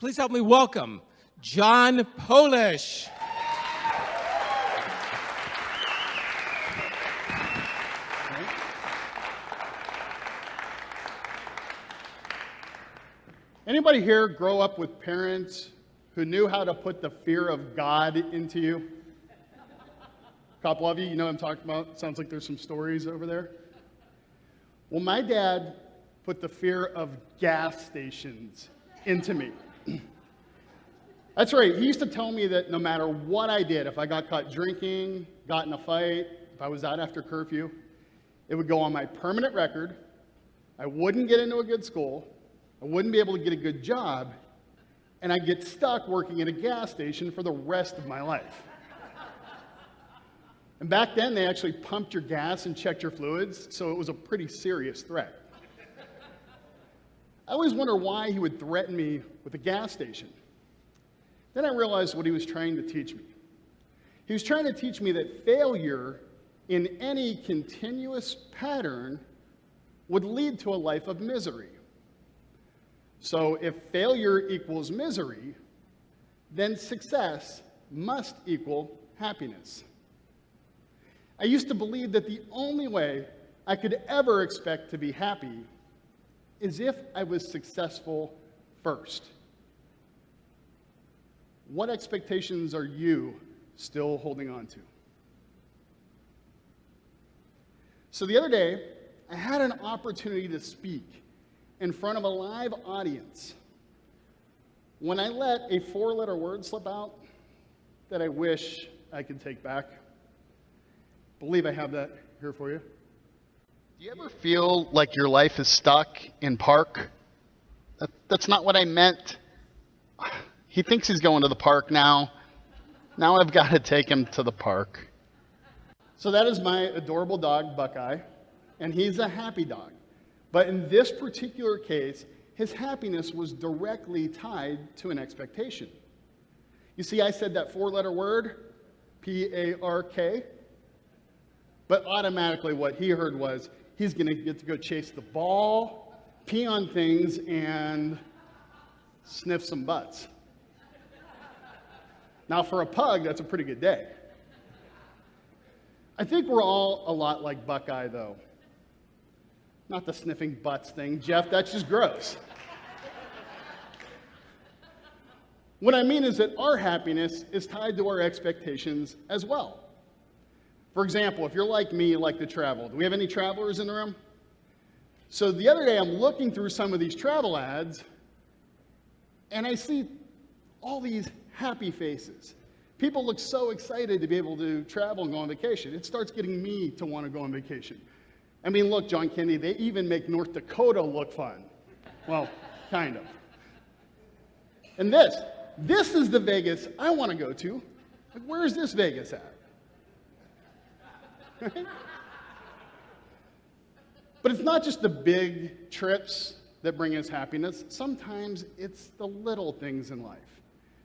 Please help me welcome John Polish. Anybody here grow up with parents who knew how to put the fear of God into you? A couple of you know what I'm talking about. Sounds like there's some stories over there. Well, my dad put the fear of gas stations into me. That's right. He used to tell me that no matter what I did, if I got caught drinking, got in a fight, if I was out after curfew, it would go on my permanent record. I wouldn't get into a good school. I wouldn't be able to get a good job. And I'd get stuck working at a gas station for the rest of my life. And back then, they actually pumped your gas and checked your fluids, so it was a pretty serious threat. I always wonder why he would threaten me with a gas station. Then I realized what he was trying to teach me. He was trying to teach me that failure in any continuous pattern would lead to a life of misery. So if failure equals misery, then success must equal happiness. I used to believe that the only way I could ever expect to be happy is if I was successful first. What expectations are you still holding on to? So the other day, I had an opportunity to speak in front of a live audience when I let a 4-letter word slip out that I wish I could take back. I believe I have that here for you. Do you ever feel like your life is stuck in park? That's not what I meant. He thinks he's going to the park now. Now I've got to take him to the park. So that is my adorable dog, Buckeye, and he's a happy dog. But in this particular case, his happiness was directly tied to an expectation. You see, I said that 4-letter word, P-A-R-K, but automatically what he heard was he's going to get to go chase the ball, pee on things, and sniff some butts. Now, for a pug, that's a pretty good day. I think we're all a lot like Buckeye, though. Not the sniffing butts thing, Jeff, that's just gross. What I mean is that our happiness is tied to our expectations as well. For example, if you're like me, you like to travel. Do we have any travelers in the room? So the other day, I'm looking through some of these travel ads, and I see all these happy faces. People look so excited to be able to travel and go on vacation. It starts getting me to want to go on vacation. I mean, look, John Kennedy, they even make North Dakota look fun. Well, kind of. And this is the Vegas I want to go to. Like, where is this Vegas at? But it's not just the big trips that bring us happiness. Sometimes it's the little things in life.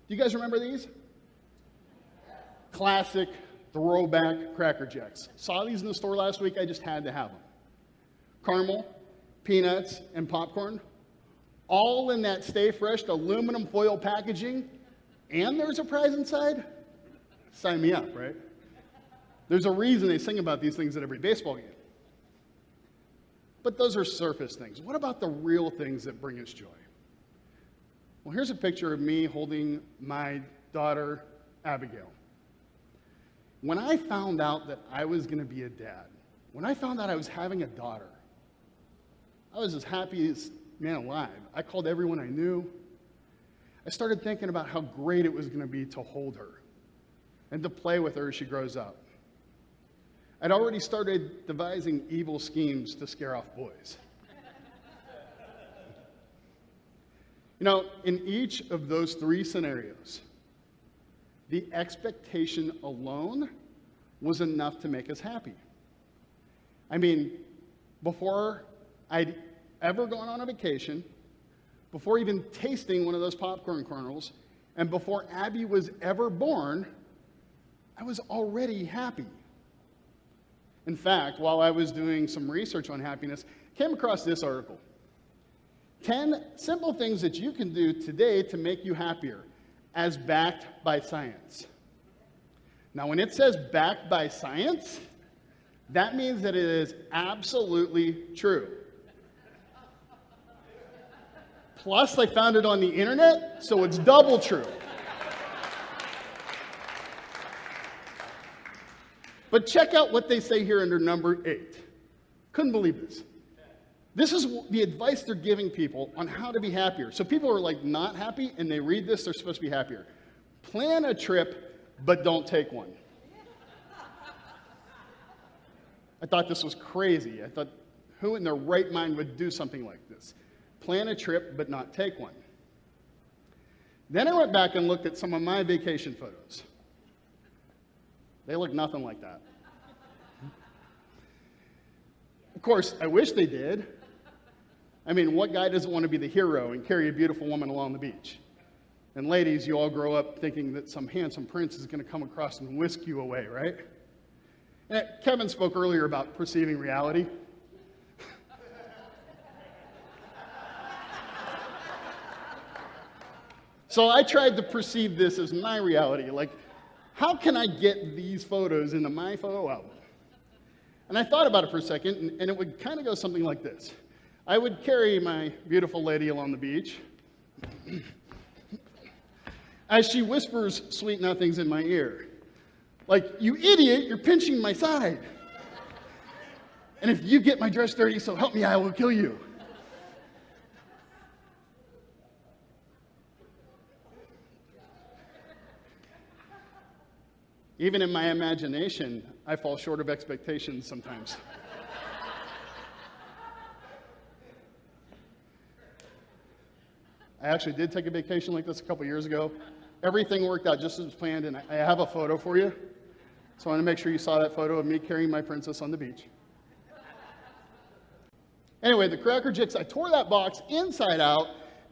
Do you guys remember these? Classic throwback Cracker Jacks. Saw these in the store last week. I just had to have them. Caramel, peanuts, and popcorn, all in that Stay Fresh aluminum foil packaging, and there's a prize inside? Sign me up, right? There's a reason they sing about these things at every baseball game. But those are surface things. What about the real things that bring us joy? Well, here's a picture of me holding my daughter, Abigail. When I found out that I was going to be a dad, when I found out I was having a daughter, I was as happy as man alive. I called everyone I knew. I started thinking about how great it was going to be to hold her and to play with her as she grows up. I'd already started devising evil schemes to scare off boys. You know, in each of those 3 scenarios, the expectation alone was enough to make us happy. I mean, before I'd ever gone on a vacation, before even tasting one of those popcorn kernels, and before Abby was ever born, I was already happy. In fact, while I was doing some research on happiness, I came across this article. 10 simple things that you can do today to make you happier, as backed by science. Now, when it says backed by science, that means that it is absolutely true. Plus, I found it on the internet, so it's double true. But check out what they say here under number 8. Couldn't believe this. This is the advice they're giving people on how to be happier. So people are like not happy, and they read this, they're supposed to be happier. Plan a trip, but don't take one. I thought this was crazy. I thought, who in their right mind would do something like this? Plan a trip, but not take one. Then I went back and looked at some of my vacation photos. They look nothing like that. Of course, I wish they did. I mean, what guy doesn't want to be the hero and carry a beautiful woman along the beach? And ladies, you all grow up thinking that some handsome prince is going to come across and whisk you away, right? And Kevin spoke earlier about perceiving reality. So I tried to perceive this as my reality. Like, how can I get these photos into my photo album? And I thought about it for a second, and it would kind of go something like this. I would carry my beautiful lady along the beach as she whispers sweet nothings in my ear. Like, you idiot, you're pinching my side. And if you get my dress dirty, so help me, I will kill you. Even in my imagination, I fall short of expectations sometimes. I actually did take a vacation like this a couple years ago. Everything worked out just as planned, and I have a photo for you. So I want to make sure you saw that photo of me carrying my princess on the beach. Anyway, the Cracker Jacks, I tore that box inside out,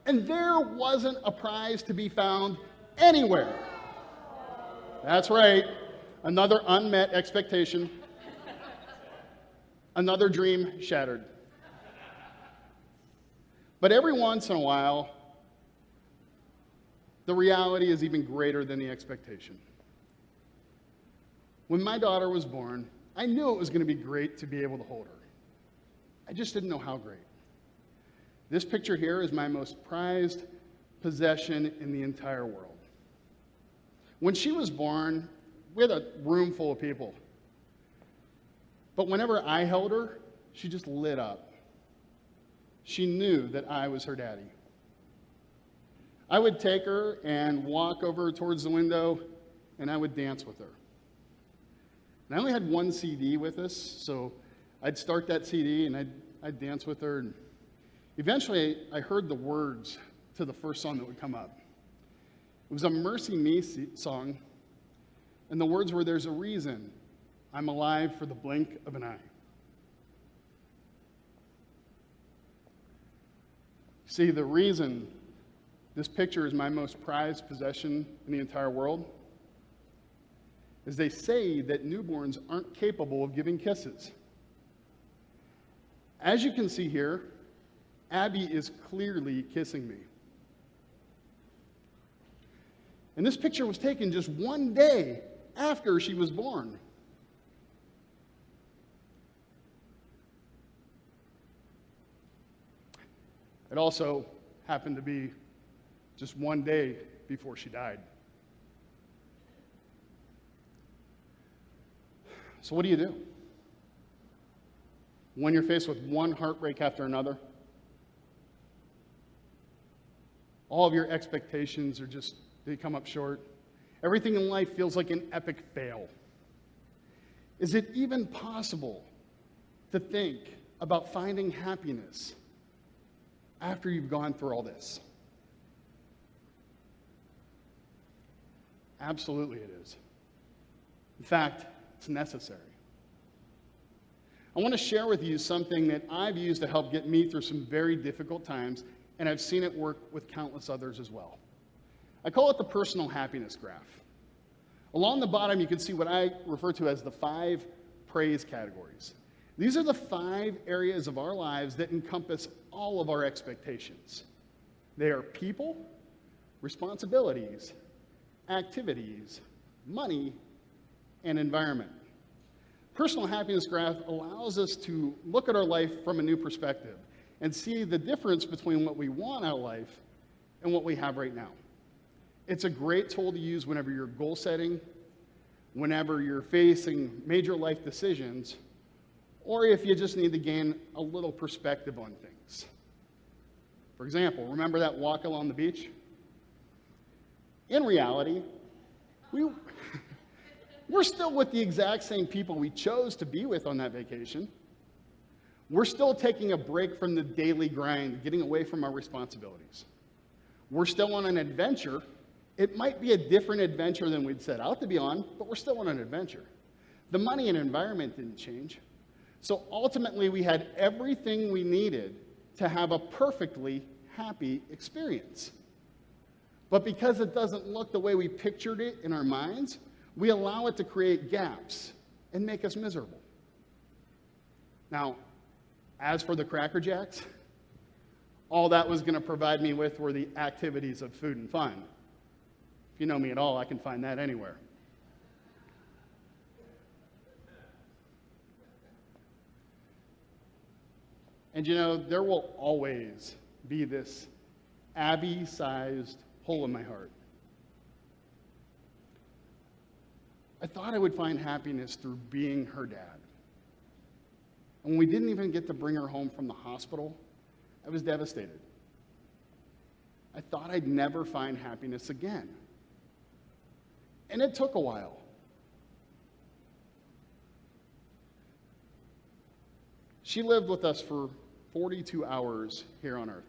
and there wasn't a prize to be found anywhere. That's right, another unmet expectation, another dream shattered. But every once in a while, the reality is even greater than the expectation. When my daughter was born, I knew it was going to be great to be able to hold her. I just didn't know how great. This picture here is my most prized possession in the entire world. When she was born, we had a room full of people. But whenever I held her, she just lit up. She knew that I was her daddy. I would take her and walk over towards the window, and I would dance with her. And I only had one CD with us, so I'd start that CD, and I'd dance with her. And eventually, I heard the words to the first song that would come up. It was a Mercy Me song, and the words were, "There's a reason I'm alive for the blink of an eye." See, the reason this picture is my most prized possession in the entire world is they say that newborns aren't capable of giving kisses. As you can see here, Abby is clearly kissing me. And this picture was taken just one day after she was born. It also happened to be just one day before she died. So what do you do when you're faced with one heartbreak after another? All of your expectations are just, they come up short. Everything in life feels like an epic fail. Is it even possible to think about finding happiness after you've gone through all this? Absolutely it is. In fact, it's necessary. I want to share with you something that I've used to help get me through some very difficult times, and I've seen it work with countless others as well. I call it the personal happiness graph. Along the bottom, you can see what I refer to as the 5 praise categories. These are the 5 areas of our lives that encompass all of our expectations. They are people, responsibilities, activities, money, and environment. Personal happiness graph allows us to look at our life from a new perspective and see the difference between what we want out of life and what we have right now. It's a great tool to use whenever you're goal setting, whenever you're facing major life decisions, or if you just need to gain a little perspective on things. For example, remember that walk along the beach? In reality, we're still with the exact same people we chose to be with on that vacation. We're still taking a break from the daily grind, getting away from our responsibilities. We're still on an adventure. It might be a different adventure than we'd set out to be on, but we're still on an adventure. The money and environment didn't change. So ultimately, we had everything we needed to have a perfectly happy experience. But because it doesn't look the way we pictured it in our minds, we allow it to create gaps and make us miserable. Now, as for the Cracker Jacks, all that was going to provide me with were the activities of food and fun. If you know me at all, I can find that anywhere. And you know, there will always be this Abby-sized hole in my heart. I thought I would find happiness through being her dad. And when we didn't even get to bring her home from the hospital, I was devastated. I thought I'd never find happiness again. And it took a while. She lived with us for 42 hours here on earth.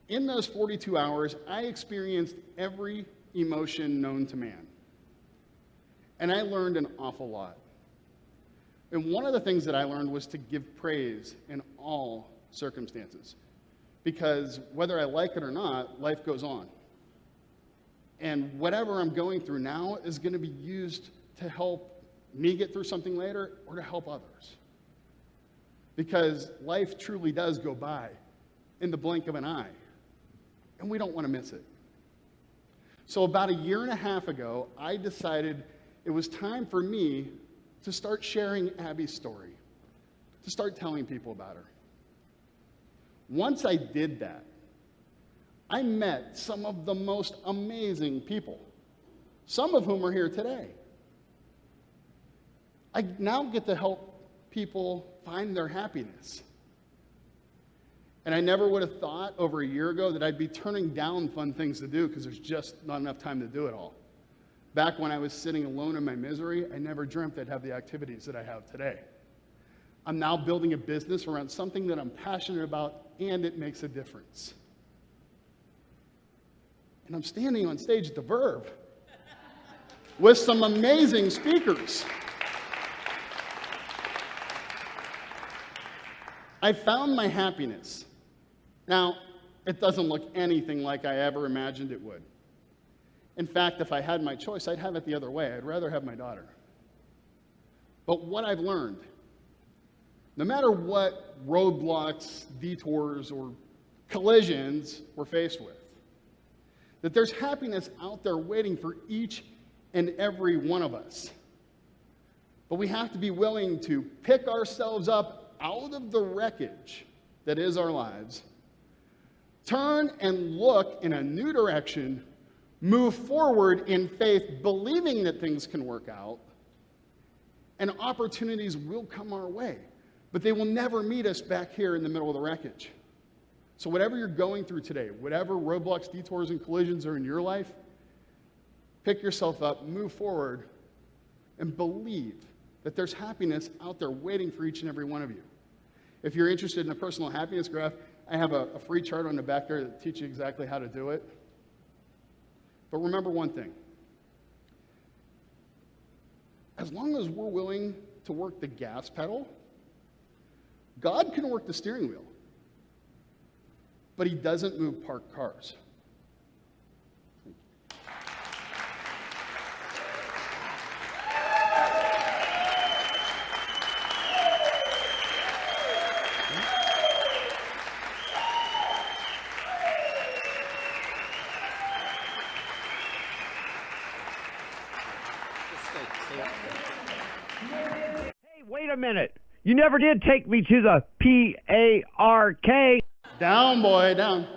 In those 42 hours, I experienced every emotion known to man. And I learned an awful lot. And one of the things that I learned was to give praise in all circumstances. Because whether I like it or not, life goes on. And whatever I'm going through now is going to be used to help me get through something later or to help others. Because life truly does go by in the blink of an eye. And we don't want to miss it. So about a year and a half ago, I decided it was time for me to start sharing Abby's story, to start telling people about her. Once I did that, I met some of the most amazing people, some of whom are here today. I now get to help people find their happiness. And I never would have thought over a year ago that I'd be turning down fun things to do because there's just not enough time to do it all. Back when I was sitting alone in my misery, I never dreamt I'd have the activities that I have today. I'm now building a business around something that I'm passionate about, and it makes a difference. And I'm standing on stage at the Verve with some amazing speakers. I found my happiness. Now, it doesn't look anything like I ever imagined it would. In fact, if I had my choice, I'd have it the other way. I'd rather have my daughter. But what I've learned, no matter what roadblocks, detours, or collisions we're faced with, that there's happiness out there waiting for each and every one of us. But we have to be willing to pick ourselves up out of the wreckage that is our lives, turn and look in a new direction, move forward in faith, believing that things can work out, and opportunities will come our way. But they will never meet us back here in the middle of the wreckage. So whatever you're going through today, whatever roadblocks, detours, and collisions are in your life, pick yourself up, move forward, and believe that there's happiness out there waiting for each and every one of you. If you're interested in a personal happiness graph, I have a free chart on the back there that teaches you exactly how to do it. But remember one thing. As long as we're willing to work the gas pedal, God can work the steering wheel. But he doesn't move parked cars. Hey, wait a minute. You never did take me to the PARK. Down, boy, down.